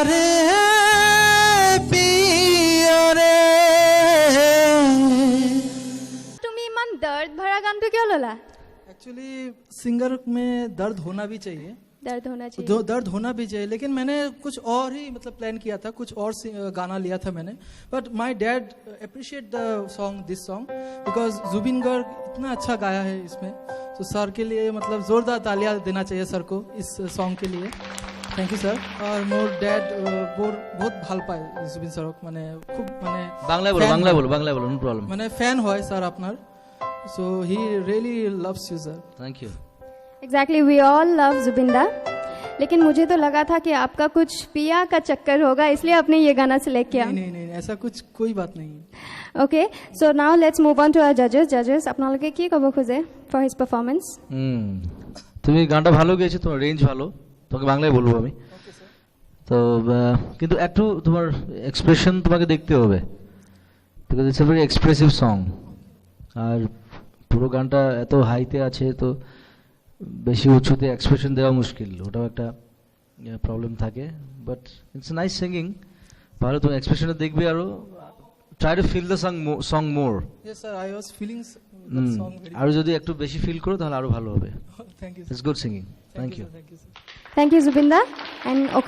रे पिया रे তুমি ইমান দर्द भरा গানটো কিয় ললা? एक्चुअली सिंगर में दर्द होना भी चाहिए, दर्द होना चाहिए। दर्द होना भी चाहिए, लेकिन मैंने कुछ और ही मतलब प्लान किया था, कुछ और गाना लिया था मैंने. But my dad appreciate the song, this song, because Zubeen Garg इतना अच्छा गाया है इसमें. तो सर के लिए मतलब जोरदार तालियां देना चाहिए सर को इस सॉन्ग के लिए. Thank you sir. और मोर डैड बहुत ভাল পায় जुबिन सरक, মানে খুব মানে বাংলায় বলো নো প্রবলেম. মানে ফ্যান হয় স্যার আপনার. So he really loves you sir. Thank you. Exactly we all love जुबिंदा, लेकिन मुझे तो लगा था कि आपका कुछ पिया का चक्कर होगा, इसलिए आपने ये गाना सिलेक्ट किया. नहीं, ऐसा कुछ कोई बात नहीं. Okay, so now let's move on to our जजेस আপোনালোকে কি ক'ব খোজে ফর হিজ পারফরম্যান্স? তুমি গানটা ভালো গেয়েছো, তোমার রেঞ্জ ভালো, তোমাকে বাংলায় বলবো আমি. তো কিন্তু একটু তোমার এক্সপ্রেশন তোমাকে দেখতে হবে, because it's a very expressive song. আর পুরো গানটা এত হাইতে আছে, তো বেশি উঁচুতে এক্সপ্রেশন দেওয়া মুশকিল, ওটাও একটা প্রবলেম থাকে. বাট ইটস নাইস সিঙ্গিং, ভালো. তুমি এক্সপ্রেশনে দেখবে, আরো try to feel the song more. Yes sir, I was feeling that song very. আর যদি একটু বেশি ফিল করো তাহলে আরো ভালো হবে. Thank you sir. It's good singing. Thank you. Thank you sir. Thank you জুবিন্দা এন্ড